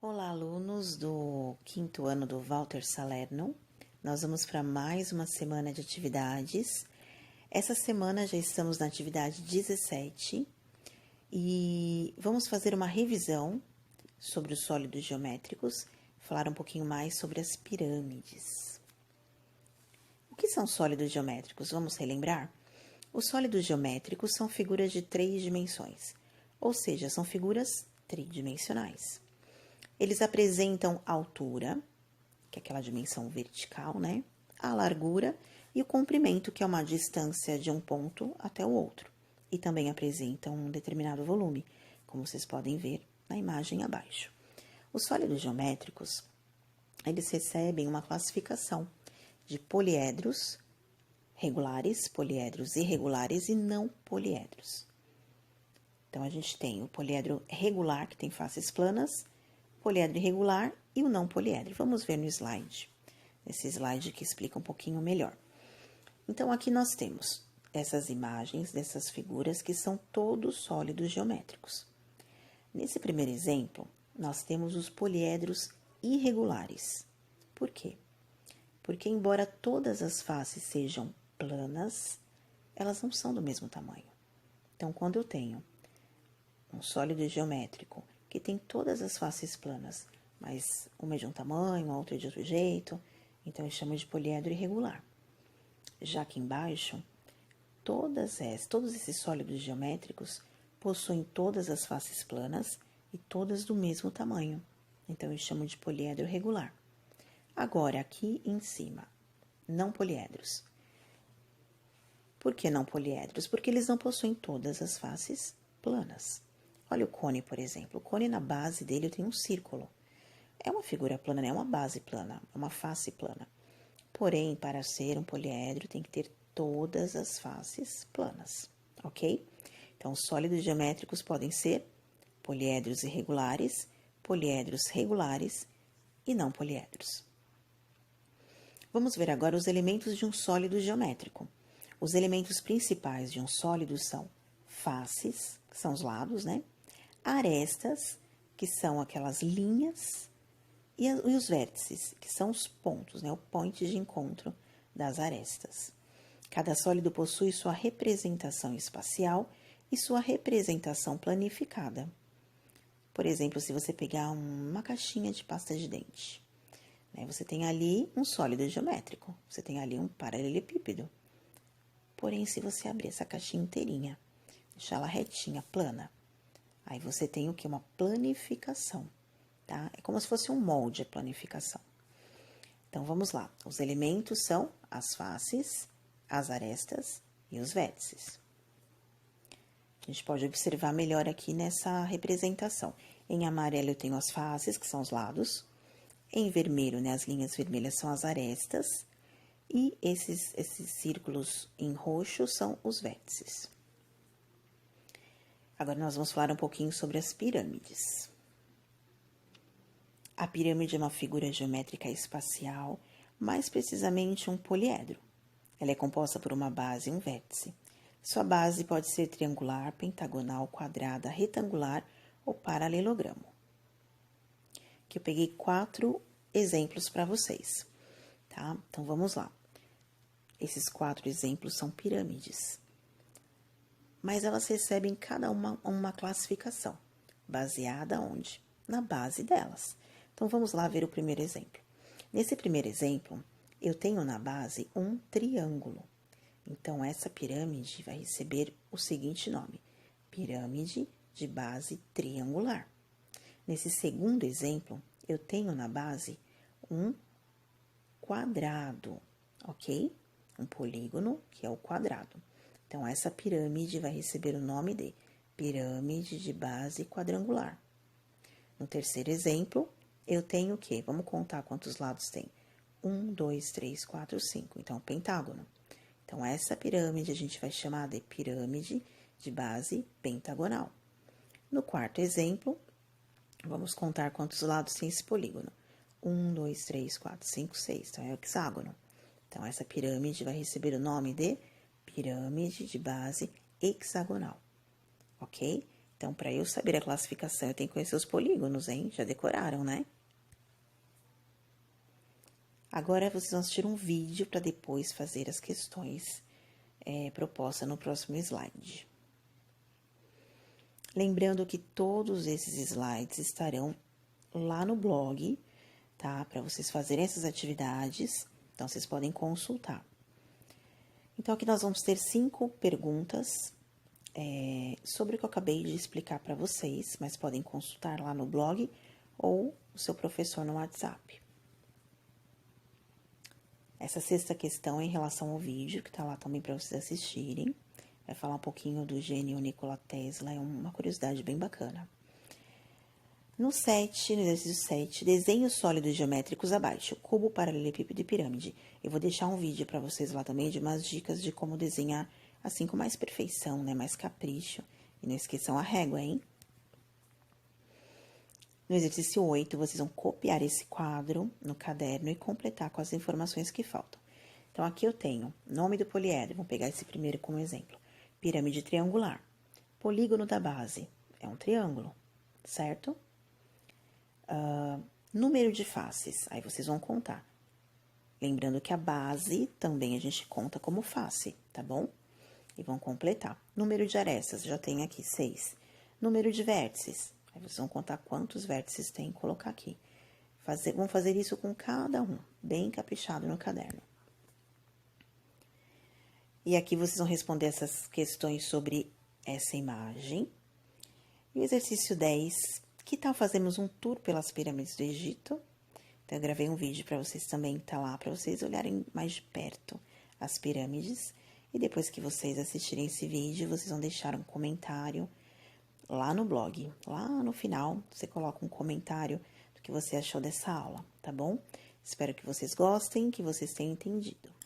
Olá, alunos do quinto ano do Walter Salerno. Nós vamos para mais uma semana de atividades. Essa semana já estamos na atividade 17 e vamos fazer uma revisão sobre os sólidos geométricos, falar um pouquinho mais sobre as pirâmides. O que são sólidos geométricos? Vamos relembrar? Os sólidos geométricos são figuras de 3 dimensões, ou seja, são figuras tridimensionais. Eles apresentam a altura, que é aquela dimensão vertical, né? A largura e o comprimento, que é uma distância de um ponto até o outro. E também apresentam um determinado volume, como vocês podem ver na imagem abaixo. Os sólidos geométricos, eles recebem uma classificação de poliedros regulares, poliedros irregulares e não poliedros. Então, a gente tem o poliedro regular, que tem faces planas, poliedro irregular e o não poliedro. Vamos ver no slide, nesse slide que explica um pouquinho melhor. Então, aqui nós temos essas imagens dessas figuras que são todos sólidos geométricos. Nesse primeiro exemplo, nós temos os poliedros irregulares. Por quê? Porque, embora todas as faces sejam planas, elas não são do mesmo tamanho. Então, quando eu tenho um sólido geométrico que tem todas as faces planas, mas uma é de um tamanho, a outra é de outro jeito, então eu chamo de poliedro irregular. Já aqui embaixo, todos esses sólidos geométricos possuem todas as faces planas e todas do mesmo tamanho, então eu chamo de poliedro regular. Agora, aqui em cima, não poliedros. Por que não poliedros? Porque eles não possuem todas as faces planas. Olha o cone, por exemplo. O cone, na base dele, tem um círculo. É uma figura plana, não é uma base plana, é uma face plana. Porém, para ser um poliedro, tem que ter todas as faces planas, ok? Então, os sólidos geométricos podem ser poliedros irregulares, poliedros regulares e não poliedros. Vamos ver agora os elementos de um sólido geométrico. Os elementos principais de um sólido são faces, que são os lados, né? Arestas, que são aquelas linhas, e os vértices, que são os pontos, né? O point de encontro das arestas. Cada sólido possui sua representação espacial e sua representação planificada. Por exemplo, se você pegar uma caixinha de pasta de dente, né? Você tem ali um sólido geométrico, você tem ali um paralelepípedo. Porém, se você abrir essa caixinha inteirinha, deixar ela retinha, plana, aí você tem o que? Uma planificação, tá? É como se fosse um molde a planificação. Então, vamos lá. Os elementos são as faces, as arestas e os vértices. A gente pode observar melhor aqui nessa representação. Em amarelo eu tenho as faces, que são os lados. Em vermelho, né, as linhas vermelhas são as arestas. E esses círculos em roxo são os vértices. Agora, nós vamos falar um pouquinho sobre as pirâmides. A pirâmide é uma figura geométrica espacial, mais precisamente um poliedro. Ela é composta por uma base e um vértice. Sua base pode ser triangular, pentagonal, quadrada, retangular ou paralelogramo. Aqui eu peguei 4 exemplos para vocês, tá? Então, vamos lá. Esses 4 exemplos são pirâmides. Mas elas recebem cada uma classificação, baseada onde? Na base delas. Então, vamos lá ver o primeiro exemplo. Nesse primeiro exemplo, eu tenho na base um triângulo. Então, essa pirâmide vai receber o seguinte nome: pirâmide de base triangular. Nesse segundo exemplo, eu tenho na base um quadrado, ok? Um polígono, que é o quadrado. Então, essa pirâmide vai receber o nome de pirâmide de base quadrangular. No terceiro exemplo, eu tenho o quê? Vamos contar quantos lados tem. 1, 2, 3, 4, 5. Então, pentágono. Então, essa pirâmide a gente vai chamar de pirâmide de base pentagonal. No quarto exemplo, vamos contar quantos lados tem esse polígono. 1, 2, 3, 4, 5, 6. Então, é o hexágono. Então, essa pirâmide vai receber o nome de pirâmide de base hexagonal, ok? Então, para eu saber a classificação, eu tenho que conhecer os polígonos, hein? Já decoraram, né? Agora, vocês vão assistir um vídeo para depois fazer as questões propostas no próximo slide. Lembrando que todos esses slides estarão lá no blog, tá? Para vocês fazerem essas atividades, então vocês podem consultar. Então, aqui nós vamos ter 5 perguntas sobre o que eu acabei de explicar para vocês, mas podem consultar lá no blog ou o seu professor no WhatsApp. Essa 6ª questão é em relação ao vídeo, que tá lá também para vocês assistirem. Vai falar um pouquinho do gênio Nikola Tesla, é uma curiosidade bem bacana. No exercício 7, desenhe os sólidos geométricos abaixo, cubo, paralelepípedo e pirâmide. Eu vou deixar um vídeo para vocês lá também de umas dicas de como desenhar assim com mais perfeição, né? Mais capricho. E não esqueçam a régua, hein? No exercício 8, vocês vão copiar esse quadro no caderno e completar com as informações que faltam. Então, aqui eu tenho nome do poliedro, vou pegar esse primeiro como exemplo. Pirâmide triangular. Polígono da base é um triângulo, certo? Número de faces, aí vocês vão contar. Lembrando que a base também a gente conta como face, tá bom? E vão completar. Número de arestas, já tem aqui 6. Número de vértices, aí vocês vão contar quantos vértices tem e colocar aqui. Vão fazer isso com cada um, bem caprichado no caderno. E aqui vocês vão responder essas questões sobre essa imagem. E o exercício 10, que tal fazermos um tour pelas pirâmides do Egito? Então, eu gravei um vídeo para vocês também, tá lá, para vocês olharem mais de perto as pirâmides. E depois que vocês assistirem esse vídeo, vocês vão deixar um comentário lá no blog. Lá no final, você coloca um comentário do que você achou dessa aula, tá bom? Espero que vocês gostem, que vocês tenham entendido.